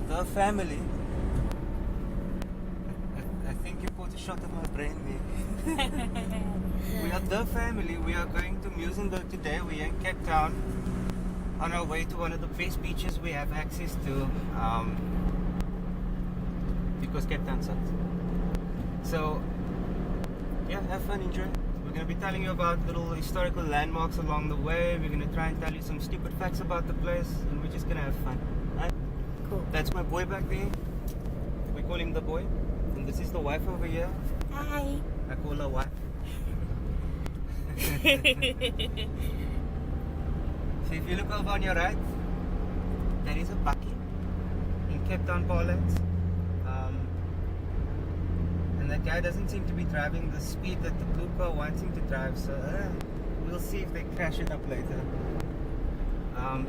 the family. I think you caught a shot of my brain there. We are the family. We are going to Muizenberg today. We are in Cape Town on our way to one of the best beaches we have access to, because Cape Town sucks. So yeah, have fun, enjoy. We're going to be telling you about little historical landmarks along the way. We're going to try and tell you some stupid facts about the place, and we're just going to have fun. Right? Cool. That's my boy back there. We call him the boy. And this is the wife over here. Hi. I call her wife. So if you look over on your right, there is a bucky in Cape Town parlance. And that guy doesn't seem to be driving the speed that the blue car wants him to drive, so we'll see if they crash it up later.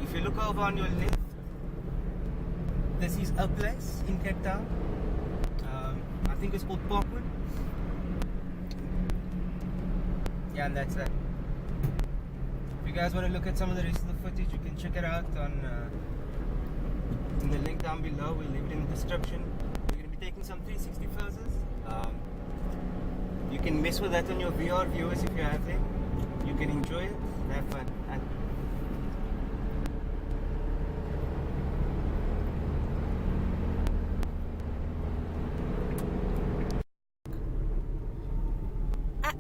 If you look over on your left, this is a place in Cape Town. I think it's called Parkwood. Yeah, and that's that. If you guys want to look at some of the rest of the footage, you can check it out on in the link down below. We'll leave it in the description. We're going to be taking some 360 photos. You can mess with that on your VR viewers if you have them. You can enjoy it and have fun.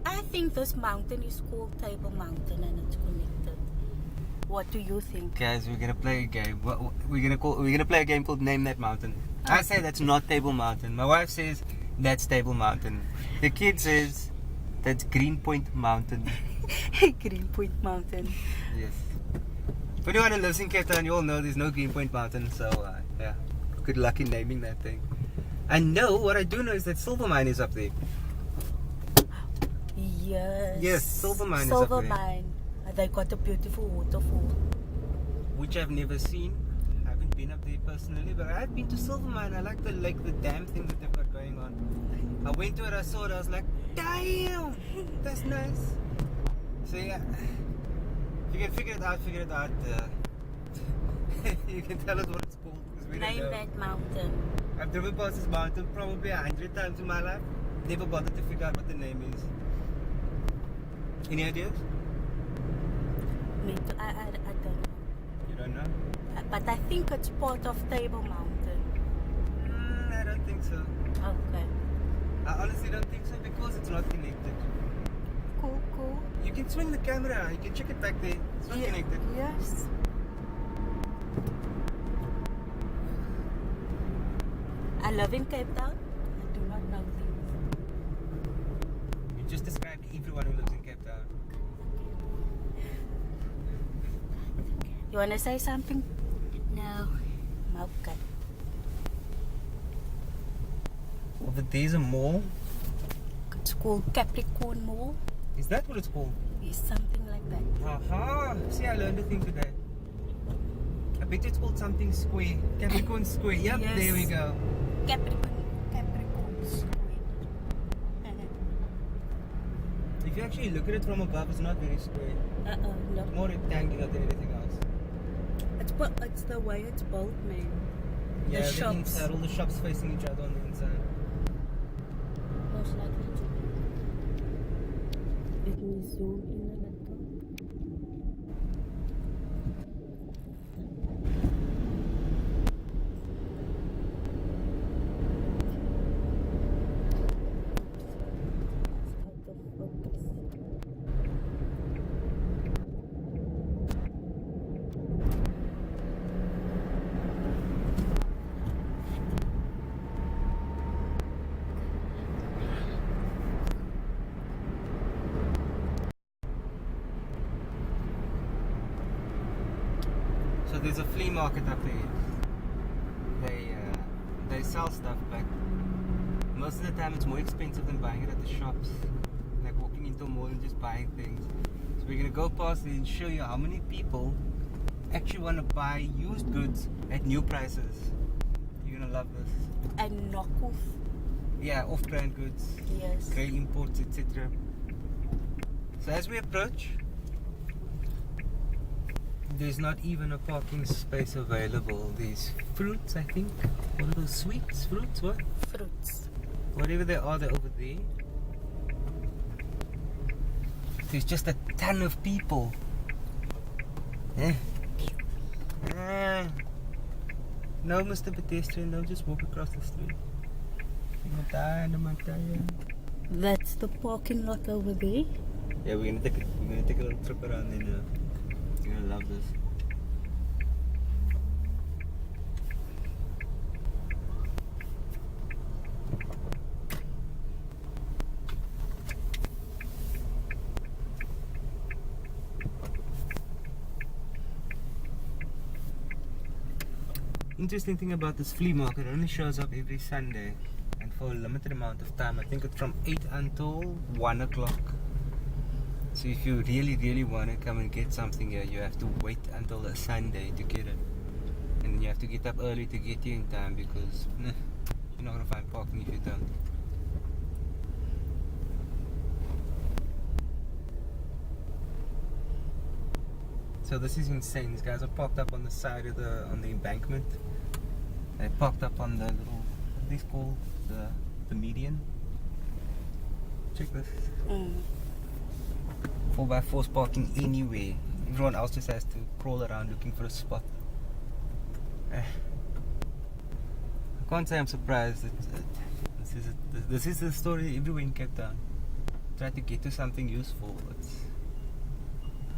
I think this mountain is called Table Mountain and it's connected. What do you think? Guys, we're gonna play a game. We're gonna play a game called Name That Mountain. I say that's not Table Mountain. My wife says that's Table Mountain. The kid says that's Greenpoint Mountain. Greenpoint Mountain. Yes. For anyone who lives in Cape Town, you all know there's no Greenpoint Mountain. So yeah, good luck in naming that thing. I know. What I do know is that Silvermine is up there. Yes. Yes, Silvermine is up there. Silvermine. They got a beautiful waterfall. Which I've never seen. I haven't been up there personally, but I've been to Silvermine. I like the dam thing that they've got going on. I went to it, I saw it, I was like, damn, that's nice. So yeah, if you can figure it out, figure it out. You can tell us what it's called. We don't Name know. that mountain. I've driven past this mountain probably 100 times in my life. Never bothered to figure out what the name is. Any ideas? Me too. I don't know. You don't know? But I think it's part of Table Mountain. I don't think so. Okay. I honestly don't think so because it's not connected. Cool, cool. You can swing the camera, you can check it back there. It's not connected. Yes. I live in Cape Town. I do not know things. You just described everyone who lives in Cape Town. You want to say something? No. Okay. Over there's a mall. It's called Capricorn Mall. Is that what it's called? It's something like that. Aha! See, I learned a thing today. I bet you it's called something square. Capricorn Square. Yep, Yes. there we go. Capricorn Square. If you actually look at it from above, it's not very square. No. It's more rectangular than anything else. It's the way it's built, man. Yeah, The shops. inside, all the shops facing each other on the inside. Most likely to be. Let me zoom in a little. It's out of focus. So there's a flea market up there. They sell stuff, but most of the time it's more expensive than buying it at the shops. Like walking into a mall and just buying things. So we're gonna go past there and show you how many people actually want to buy used goods at new prices. You're gonna love this. And knockoff. Yeah, off-brand goods, Yes. grey imports, etc. So as we approach, There's not even a parking space available. There's fruits, I think. What are those sweets? Fruits? What? Fruits. Whatever they are, they're over there. There's just a ton of people. No, Mr. Pedestrian, no, just walk across the street. That's the parking lot over there. Yeah, we're gonna take a little trip around there now. You're gonna love this. Interesting thing about this flea market, it only shows up every Sunday and for a limited amount of time. I think it's from 8 until 1 o'clock. So if you really want to come and get something here, you have to wait until a Sunday to get it. And you have to get up early to get here in time because you're not going to find parking if you don't. So this is insane. These guys are parked up on the side of on the embankment. They parked up on the little, what are these called? The median. Check this. 4x4's parking anywhere. Everyone else just has to crawl around looking for a spot. I can't say I'm surprised. This is the story everywhere in Cape Town. Try to get to something useful. It's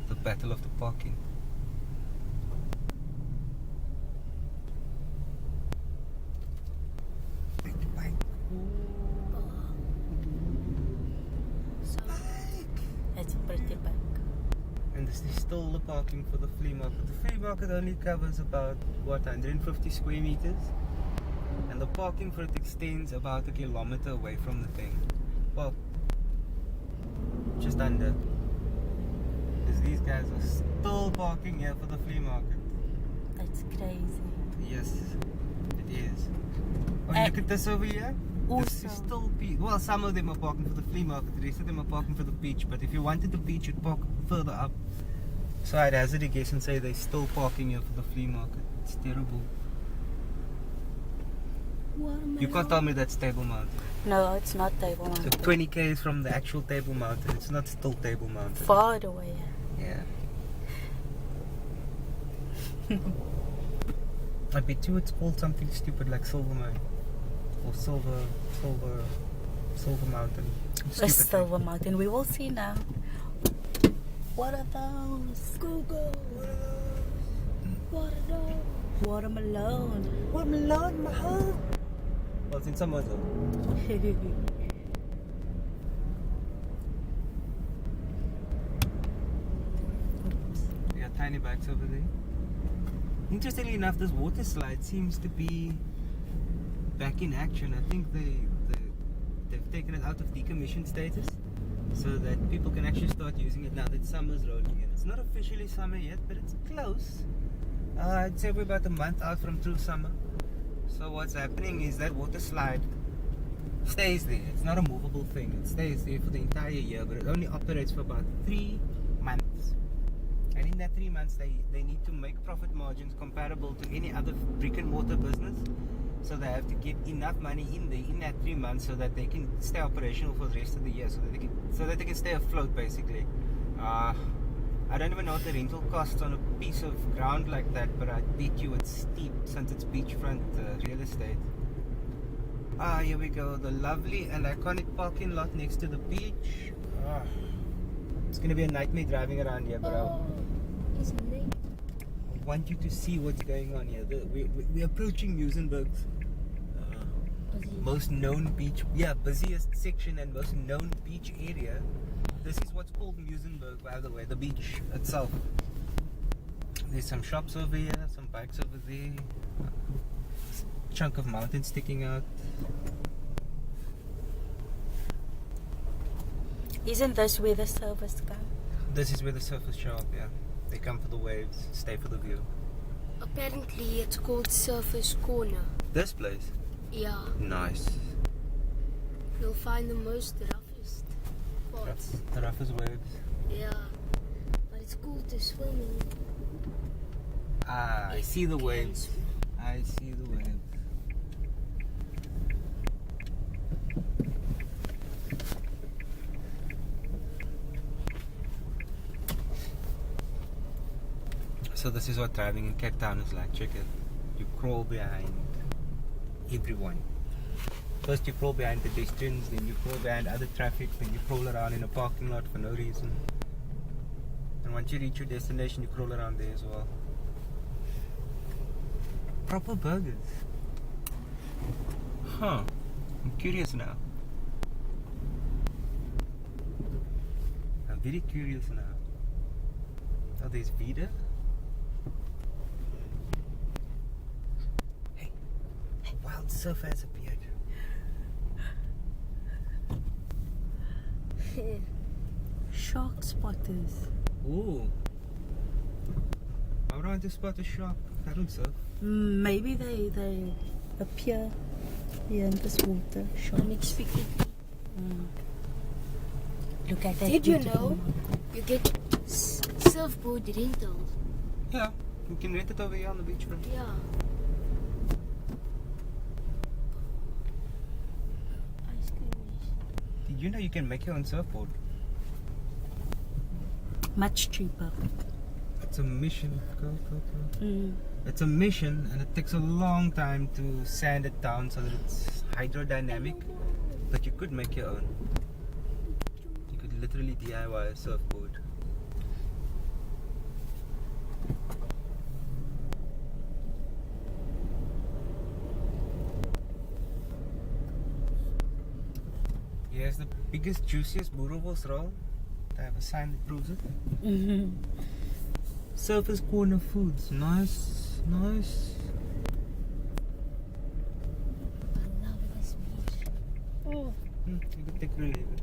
the battle of the parking. It's a pretty bike. And this is still the parking for the flea market. The flea market only covers about, what, 150 square meters? And the parking for it extends about a kilometer away from the thing. Well, just under. Because these guys are still parking here for the flea market. That's crazy. Yes, it is. Oh, look at this over here. This is still well, some of them are parking for the flea market, the rest of them are parking for the beach. But if you wanted the beach, you'd park further up. So I'd hazard a guess and say they're still parking here for the flea market. It's terrible. You can't tell me that's Table Mountain. No, it's not Table Mountain. So 20 k's from the actual Table Mountain. It's not still Table Mountain. Far away. Yeah. I bet you it's called something stupid like Silver Mine. Or Silver Mountain. A Silver Mountain. We will see now. What are those? Google. What are those? Watermelon. Watermelon, my heart. Well, it's in summer though. We got tiny bikes over there. Interestingly enough, this water slide seems to be back in action. I think they've taken it out of decommissioned status so that people can actually start using it now that summer's rolling in. It's not officially summer yet, but it's close. I'd say we're about a month out from true summer. So what's happening is that water slide stays there. It's not a movable thing. It stays there for the entire year, but it only operates for about 3 months. And in that 3 months, they need to make profit margins comparable to any other brick and mortar business. So they have to get enough money in there in that 3 months so that they can stay operational for the rest of the year, so that they can stay afloat basically. I don't even know what the rental costs on a piece of ground like that, but I bet you it's steep since it's beachfront real estate. Here we go, the lovely and iconic parking lot next to the beach. It's gonna be a nightmare driving around here, bro. Isn't it? I want you to see what's going on here. We're approaching Muizenberg's most known beach, busiest section and most known beach area. This is what's called Muizenberg, by the way, the beach itself. There's some shops over here, some bikes over there, a chunk of mountain sticking out. Isn't this where the surfers come? This is where the surfers show up, yeah. They come for the waves, stay for the view. Apparently it's called Surfers Corner. This place? Yeah. Nice. You'll find the most roughest parts. The roughest waves. Yeah. But it's cool to swim in. Ah, I see the waves. I see the waves. So this is what driving in Cape Town is like. Check it. You crawl behind everyone. First you crawl behind pedestrians, then you crawl behind other traffic, then you crawl around in a parking lot for no reason. And once you reach your destination, you crawl around there as well. Proper burgers. Huh. I'm curious now. I'm very curious now. Oh, there's Vida. Hey, wild surfer has appeared. Shark spotters. Ooh. I would want to spot a shark. I don't surf. Maybe they appear here in this water. Sharks. Unexpectedly. Look at that. Did you beautiful know you get surfboard rentals? Yeah, you can rent it over here on the beachfront. Yeah. Ice cream. Did you know you can make your own surfboard? Much cheaper. It's a mission. Go. It's a mission, and it takes a long time to sand it down so that it's hydrodynamic. But you could make your own. You could literally DIY a surfboard. Here's the biggest, juiciest Boerewors roll. I have a sign that proves it. Surfers Corner Foods. Nice. I love this beach. Oh. You could take it or leave it.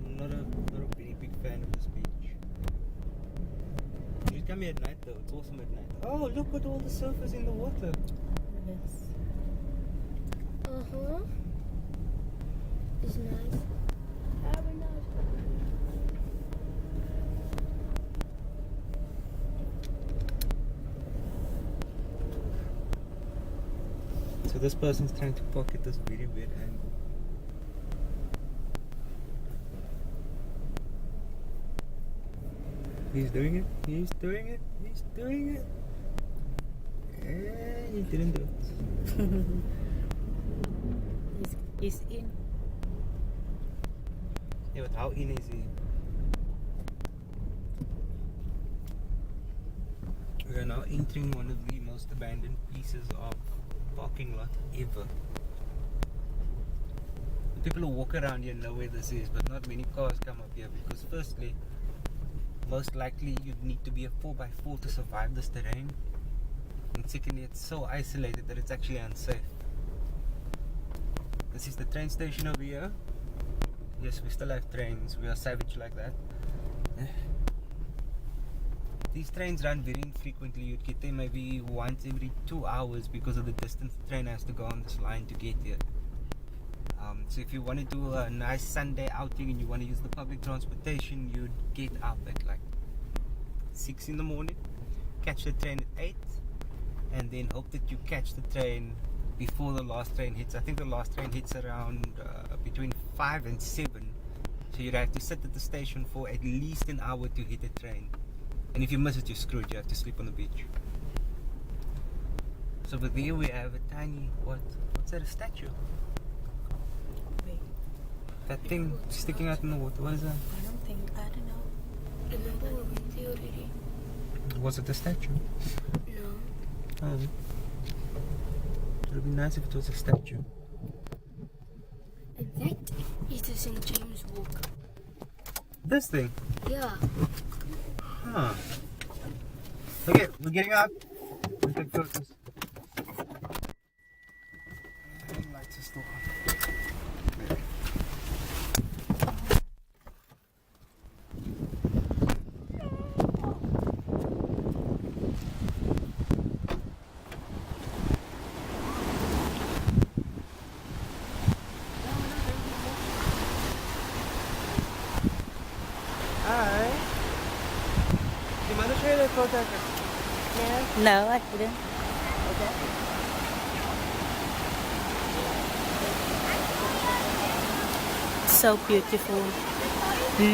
I'm not a very big fan of this beach. You should come here at night though. It's awesome at night. Oh, look at all the surfers in the water. Yes. It's nice. Very nice. So this person's trying to pocket this very weird angle. He's doing it. He's doing it. And he didn't do it. He's in. Yeah, but how in is he? We are now entering one of the most abandoned pieces of parking lot ever. People who walk around here know where this is, but not many cars come up here because firstly, most likely you'd need to be a 4x4 to survive this terrain. And secondly, it's so isolated that it's actually unsafe. This is the train station over here. Yes, we still have trains. We are savage like that. These trains run very infrequently. You'd get them maybe once every 2 hours because of the distance the train has to go on this line to get here. So if you want to do a nice Sunday outing and you want to use the public transportation, you'd get up at like 6 in the morning, catch the train at 8, and then hope that you catch the train before the last train hits. I think the last train hits around between 5 and 7. So you'd have to sit at the station for at least an hour to hit a train. And if you miss it, you're screwed. You have to sleep on the beach. So over there we have a tiny, what's that, a statue? Wait. That thing sticking out in the water, what is that? I don't know. Remember we went there already? Was it a statue? No. Oh. It would be nice if it was a statue. And that is the St. James Walk. This thing? Yeah. Huh. Okay, we're getting out. We'll take photos. Lights are still on. Hi. photo? No? No, I didn't. So beautiful.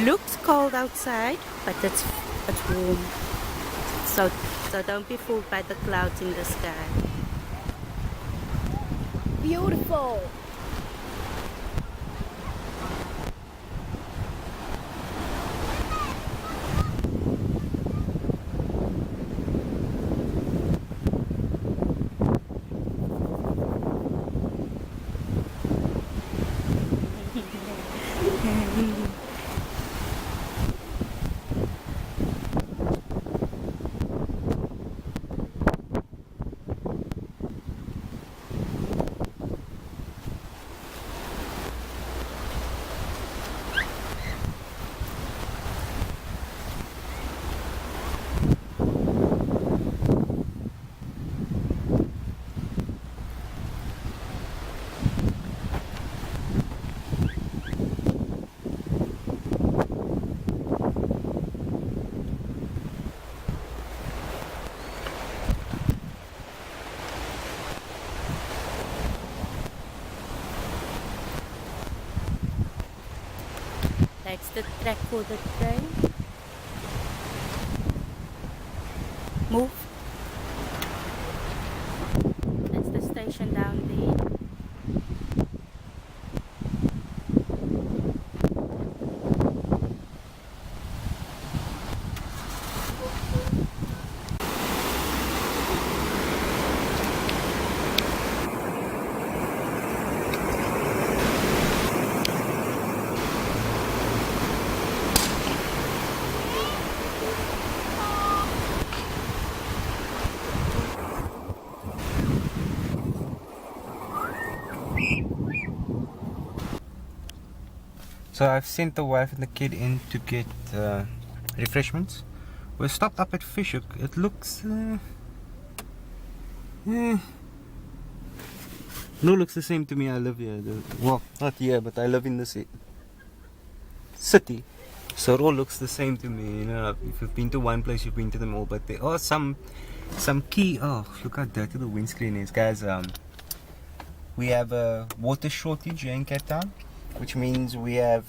Looks cold outside, but it's warm. So don't be fooled by the clouds in the sky. Beautiful. That's the track for the train. Move. That's the station down there. So I've sent the wife and the kid in to get refreshments. We're stopped up at Fishhook. It looks no, looks the same to me. I live here. Well, not here, but I live in the city. So it all looks the same to me. You know, if you've been to one place, you've been to them all. But there are some key. Oh, look how dirty the windscreen is, guys. We have a water shortage here in Cape Town, which means we have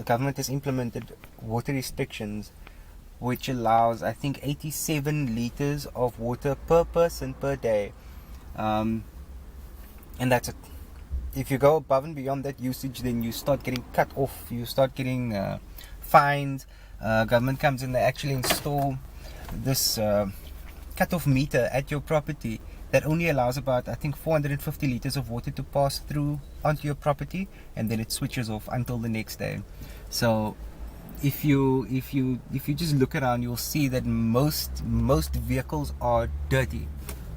government has implemented water restrictions, which allows, I think, 87 liters of water per person per day, and that's it. If you go above and beyond that usage, then you start getting cut off. You start getting fines. Government comes in, they actually install this cut-off meter at your property that only allows about, I think, 450 liters of water to pass through onto your property, and then it switches off until the next day. So if you just look around, you'll see that most vehicles are dirty,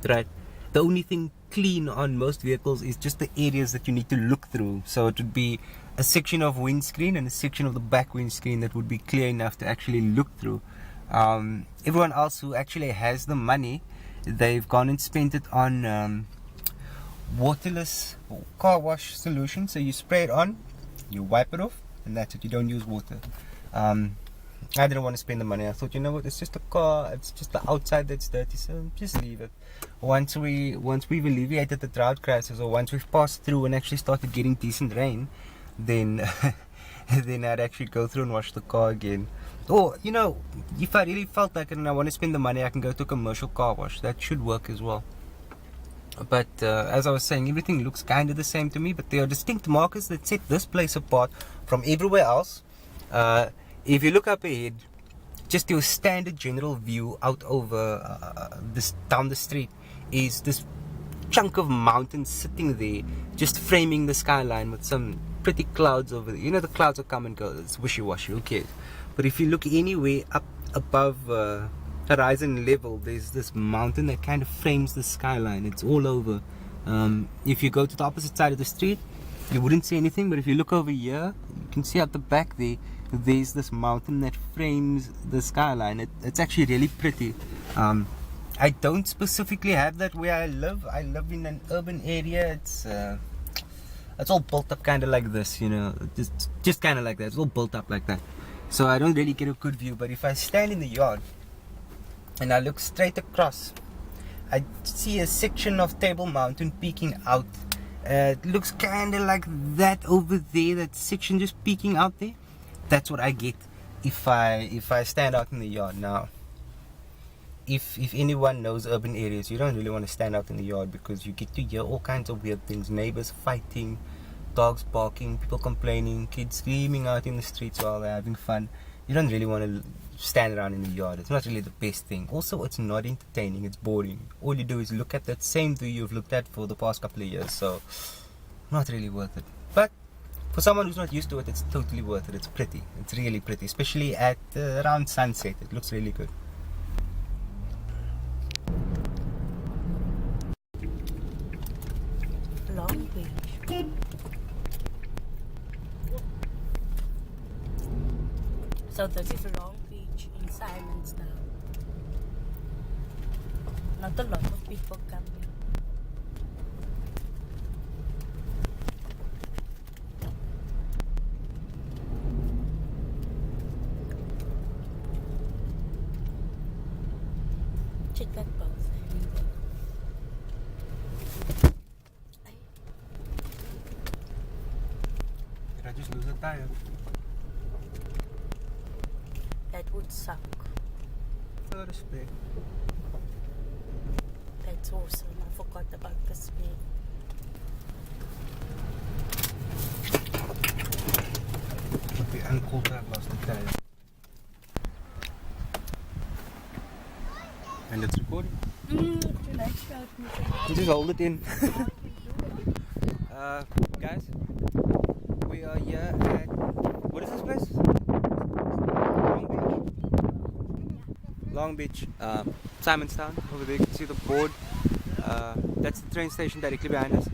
right? The only thing clean on most vehicles is just the areas that you need to look through. So it would be a section of windscreen and a section of the back windscreen that would be clear enough to actually look through. Everyone else who actually has the money, they've gone and spent it on waterless car wash solution. So you spray it on, you wipe it off, and that's it. You don't use water. I didn't want to spend the money. I thought, you know what, it's just a car, it's just the outside that's dirty, so just leave it. Once we've alleviated the drought crisis, or once we've passed through and actually started getting decent rain, then then I'd actually go through and wash the car again. Or, you know, if I really felt like it and I want to spend the money, I can go to a commercial car wash. That should work as well. But as I was saying, everything looks kind of the same to me, but there are distinct markers that set this place apart from everywhere else. If you look up ahead, just your standard general view out over down the street is this chunk of mountain sitting there, just framing the skyline with some pretty clouds over there. You know, the clouds will come and go, it's wishy-washy, who cares? But if you look anywhere up above horizon level, there's this mountain that kind of frames the skyline. It's all over. If you go to the opposite side of the street, you wouldn't see anything, but if you look over here, you can see at the back there's this mountain that frames the skyline. It's actually really pretty. I don't specifically have that where I live. I live in an urban area. It's all built up kind of like this, you know, just kind of like that. It's all built up like that. So I don't really get a good view. But if I stand in the yard and I look straight across. I see a section of Table Mountain peeking out. It looks kind of like that over there, that section just peeking out there. That's what I get if I stand out in the yard. Now, if anyone knows urban areas, you don't really want to stand out in the yard because you get to hear all kinds of weird things. Neighbors fighting, dogs barking, people complaining, kids screaming out in the streets while they're having fun. You don't really want to stand around in the yard. It's not really the best thing. Also, it's not entertaining. It's boring. All you do is look at that same view you've looked at for the past couple of years. So, not really worth it. But for someone who's not used to it, it's totally worth it. It's pretty. It's really pretty, especially at around sunset. It looks really good. Long Beach. So this is Long Beach in Simonstown. Not a lot of people come here. Check that box. Did I just lose a tire? That would suck. Oh, respect. That's awesome. I forgot about the speed. But the uncle that lost the tire. And it's recording. You just hold it in. Guys, we are here at, what is this place? Long Beach, Simonstown. Over there you can see the board. That's the train station directly behind us.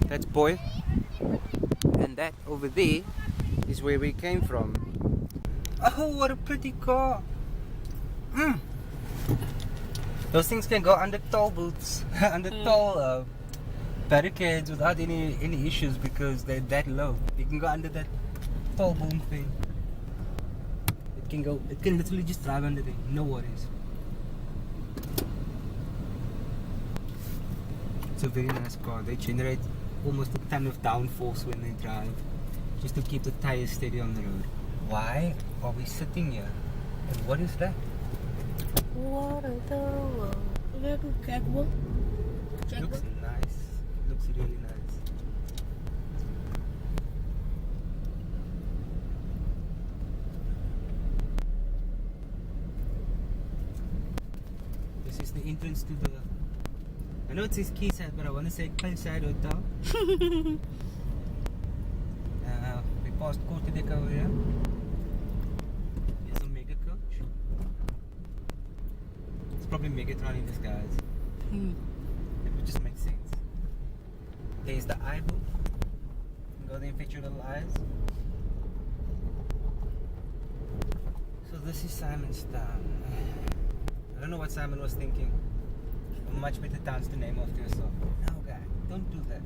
That's Boy. And that over there is where we came from. Oh, what a pretty car! Those things can go under toll booths, under toll barricades without any issues because they're that low. You can go under that toll boom thing. It can literally just drive under there, no worries. It's a very nice car. They generate almost a ton of downforce when they drive, just to keep the tires steady on the road. Why are we sitting here? And what is that? What are the world? Looks nice. Looks really nice. This is the entrance to the, I know it says Quayside, but I want to say Quayside Hotel. We passed Kortedek over here. There's a mega coach. It's probably Megatron in disguise. It would just make sense. There's the eye book. You can go there and fetch your little eyes. So this is Simonstown. I don't know what Simon was thinking. Much better towns to name after yourself. No, guy, don't do that.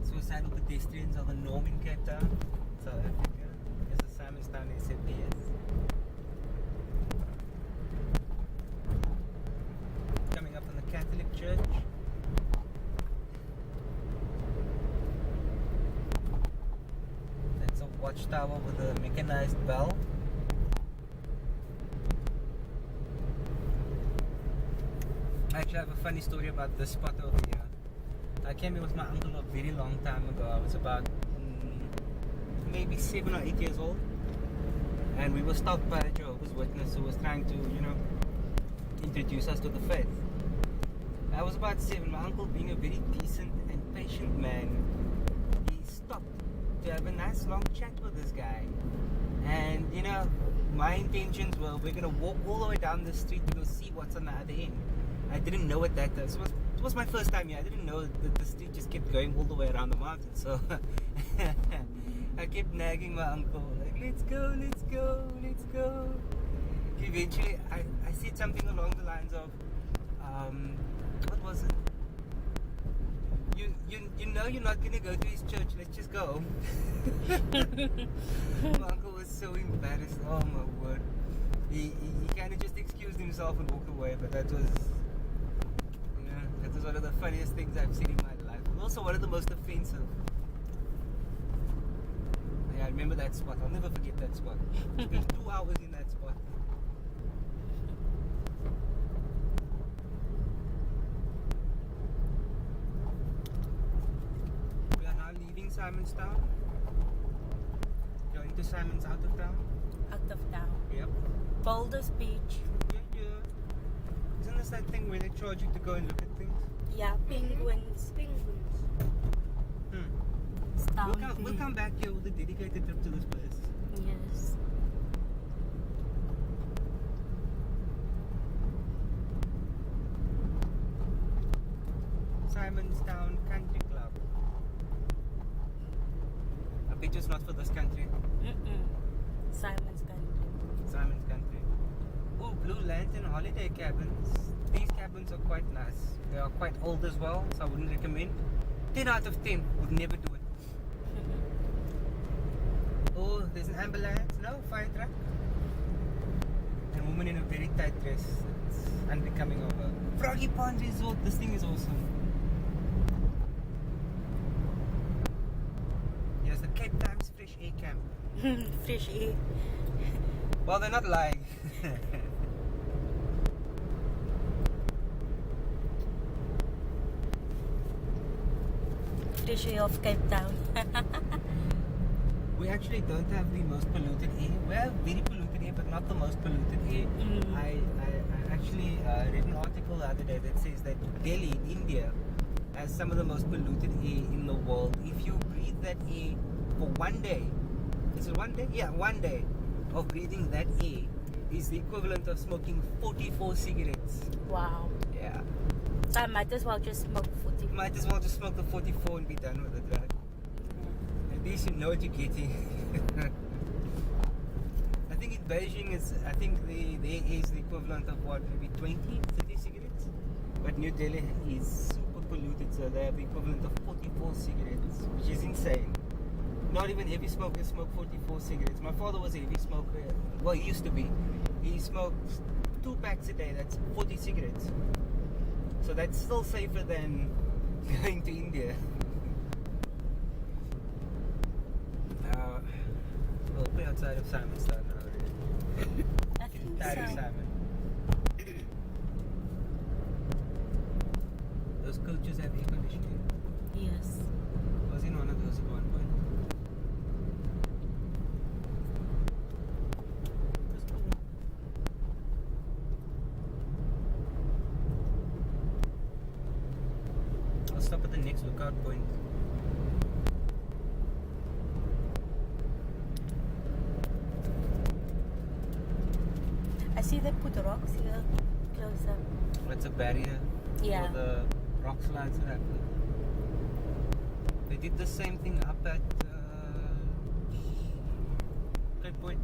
Suicidal pedestrians are the norm in Cape Town, South Africa. There's a Simonstown SAPS. Coming up on the Catholic Church. That's a watchtower with a mechanized bell. I actually have a funny story about this spot over here. I came here with my uncle a very long time ago. I was about maybe 7 or 8 years old, and we were stopped by a Jehovah's Witness who was trying to, introduce us to the faith. I was about 7. My uncle, being a very decent and patient man, he stopped to have a nice long chat with this guy. And my intentions were, we're gonna walk all the way down the street to go see what's on the other end. I didn't know at that time. So it was my first time here. I didn't know that the street just kept going all the way around the mountain. So I kept nagging my uncle, like, let's go, let's go, let's go. Eventually, I said something along the lines of, what was it? You know you're not going to go to his church, let's just go. My uncle was so embarrassed. Oh my word. He kind of just excused himself and walked away, but that was one of the funniest things I've seen in my life. And also one of the most offensive. Yeah, I remember that spot. I'll never forget that spot. Spent 2 hours in that spot. We are now leaving Simonstown. Going to Simon's out of town. Out of town. Yep. Boulders Beach. Yeah. Isn't this that thing where they charge you to go and look at things? Yeah, penguins. Penguins. We'll come back here with a dedicated trip to this place. Yes. Simonstown Country Club. I bet it's not for this country. Simon's Country. Simon's Country. Oh, Blue Lantern holiday cabins. These cabins are quite nice. They are quite old as well, so I wouldn't recommend. 10 out of 10. Would never do it. Oh, there's an ambulance. No, fire truck. And a woman in a very tight dress. It's unbecoming of her. Froggy Pond Resort. This thing is awesome. Yes, the Cape Times Fresh Air Camp. Fresh air. Well, they're not lying. Fresh air of Cape Town. We actually don't have the most polluted air. We have very polluted air, but not the most polluted air. I actually read an article the other day that says that Delhi in India has some of the most polluted air in the world. If you breathe that air for 1 day, is it 1 day? Yeah, 1 day of breathing that air is the equivalent of smoking 44 cigarettes. Wow. Yeah. So I might as well just smoke 40. Might as well just smoke the 44 and be done with it, right? At least you know what you're getting. I think in Beijing I think the air is the equivalent of what, maybe 20, 30 cigarettes? But New Delhi is super polluted, so they have the equivalent of 44 cigarettes, which is insane. Not even heavy smokers smoke 44 cigarettes. My father was a heavy smoker. Well, he used to be. He smoked 2 packs a day. That's 40 cigarettes. So that's still safer than going to India. We'll be outside of Simonstown now. I think Tired of so. Simon. Those coaches have air conditioning. Yes. I was in one of those at one point. That's cool. I'll stop at the next lookout point. I see they put rocks here close up. It's a barrier Yeah. for the rock slides that happen. They did the same thing up at Cape Point.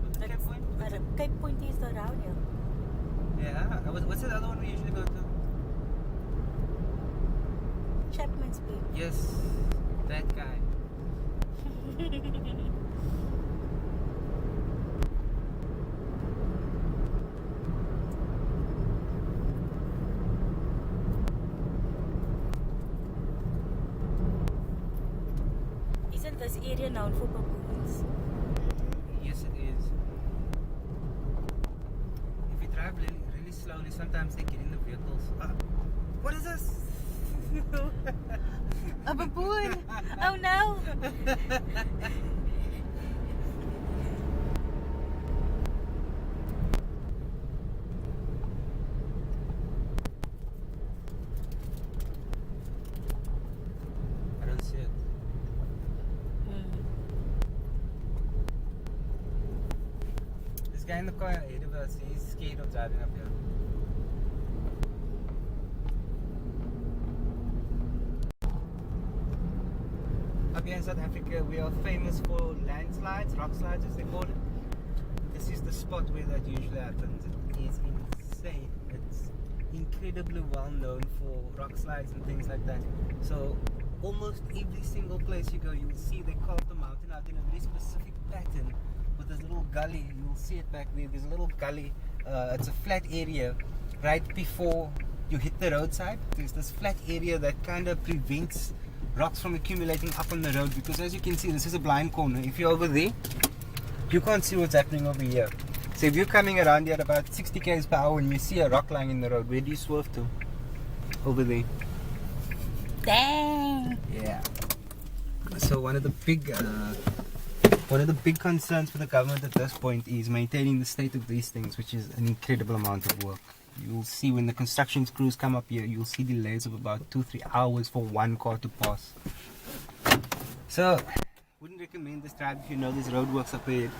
Was it Cape Point? Cape Point is around here. Yeah. What's the other one we usually go to? Chapman's Bay. Yes, that guy. Isn't this area known for baboons? Yes, it is. If you drive really slowly, sometimes they get in the vehicles. What is this? A baboon! Oh no! I don't see it. This guy in the car ahead of us, he's scared of driving up here. Up here in South Africa, we are famous for landslides, rock slides as they call it. This is the spot where that usually happens. It is insane. It's incredibly well known for rock slides and things like that. So almost every single place you go, you'll see they carve the mountain out in a very specific pattern this little gully. You'll see it back there. There's a little gully. It's a flat area right before you hit the roadside. There's this flat area that kind of prevents rocks from accumulating up on the road, because as you can see, this is a blind corner. If you're over there, you can't see what's happening over here. So if you're coming around here at about 60 km per hour and you see a rock lying in the road, where do you swerve to? Over there. Dang! Yeah. So one of the big concerns for the government at this point is maintaining the state of these things, which is an incredible amount of work. You'll see when the construction crews come up here, you'll see delays of about 2-3 hours for one car to pass. So, wouldn't recommend this drive if you know there's roadworks up ahead.